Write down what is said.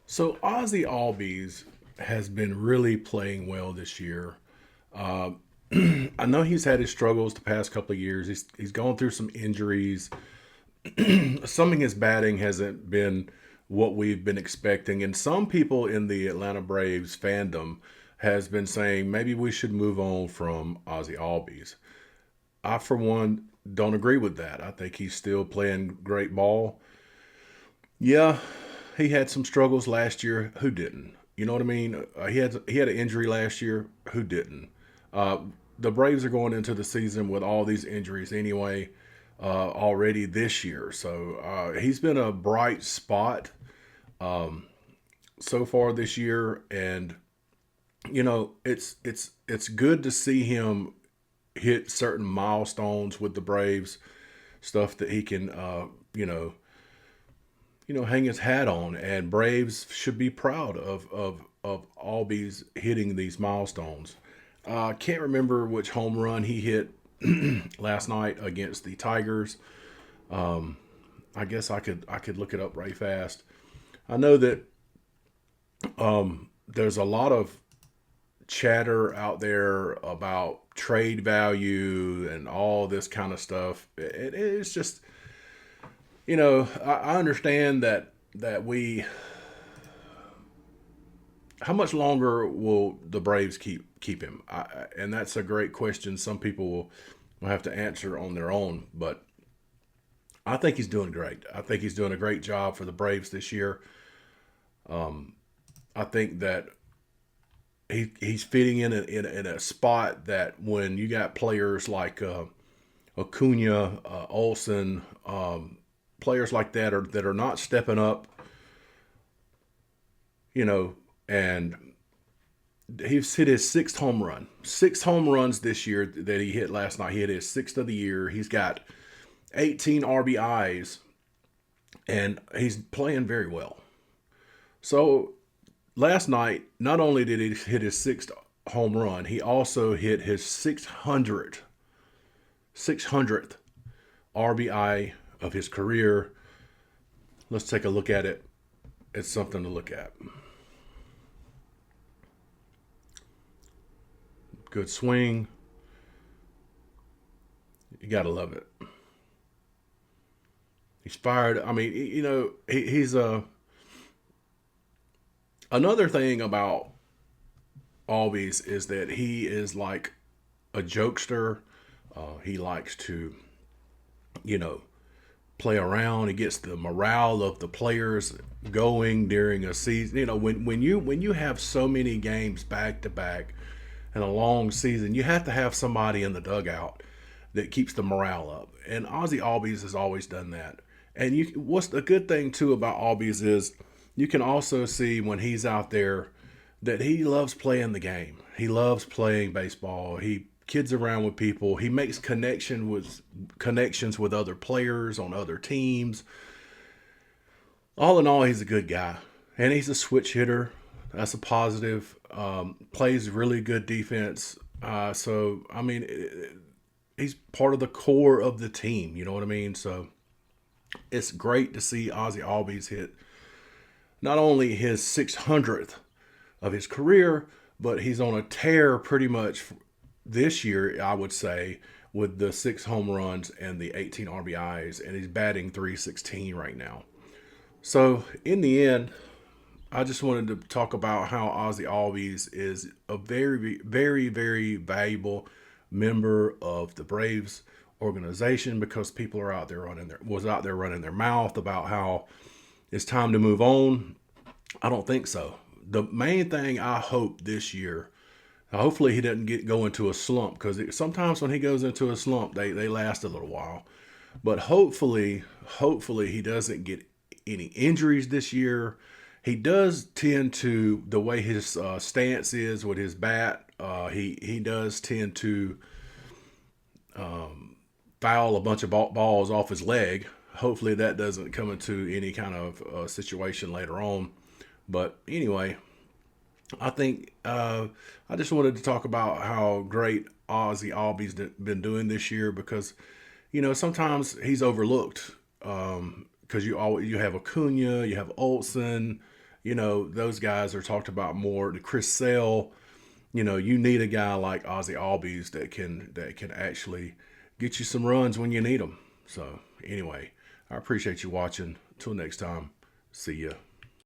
So Ozzie Albies has been really playing well this year. Uh, I know he's had his struggles the past couple of years. He's gone through some injuries. Some of his batting hasn't been what we've been expecting, and some people in the Atlanta Braves fandom has been saying maybe we should move on from Ozzie Albies. I, for one, don't agree with that. I think he's still playing great ball. Yeah, he had some struggles last year. Who didn't? You know what I mean? He had an injury last year. Who didn't? Uh, the Braves are going into the season with all these injuries anyway, already this year. So he's been a bright spot so far this year, and it's good to see him hit certain milestones with the Braves, stuff that he can hang his hat on, and Braves should be proud of Albies hitting these milestones. I can't remember which home run he hit last night against the Tigers. I guess I could look it up right fast. I know that there's a lot of chatter out there about trade value and all this kind of stuff. It's just I understand that we. How much longer will the Braves keep him? And that's a great question. Some people will have to answer on their own, but I think he's doing great. I think he's doing a great job for the Braves this year. I think that he's fitting in a spot that when you got players like Acuna, Olson, players like that are not stepping up, you know, and he's hit his sixth home run. Six home runs this year that he hit last night. He hit his sixth of the year. He's got 18 RBIs, and he's playing very well. So last night, not only did he hit his sixth home run, he also hit his 600th RBI of his career. Let's take a look at it. It's something to look at. Good swing. You gotta love it. He's fired. I mean, he's a. Another thing about Albies is that he is like a jokester. He likes to, you know, play around. He gets the morale of the players going during a season. When you have so many games back to back and a long season, you have to have somebody in the dugout that keeps the morale up. And Ozzie Albies has always done that. And what's the good thing too about Albies is you can also see when he's out there that he loves playing the game. He loves playing baseball. He kids around with people. He makes connections with other players on other teams. All in all, he's a good guy, and he's a switch hitter. That's a positive. Plays really good defense. So I mean, he's part of the core of the team. You know what I mean? So it's great to see Ozzie Albies hit not only his 600th of his career, but he's on a tear pretty much this year, I would say, with the six home runs and the 18 RBIs, and he's batting 316 right now. So, in the end, I just wanted to talk about how Ozzy Albies is a very, very, very valuable member of the Braves organization because people are out there running their mouth about how it's time to move on. I don't think so. The main thing I hope this year, hopefully he doesn't go into a slump because sometimes when he goes into a slump, they last a little while. But hopefully he doesn't get any injuries this year. He does tend to the way his stance is with his bat. He does tend to foul a bunch of balls off his leg. Hopefully that doesn't come into any kind of situation later on. But anyway, I think I just wanted to talk about how great Ozzy Albies been doing this year because sometimes he's overlooked because you have Acuna, you have Olson, those guys are talked about more. The Chris Sale, you need a guy like Ozzie Albies that can actually get you some runs when you need them. So anyway, I appreciate you watching. Until next time, see ya.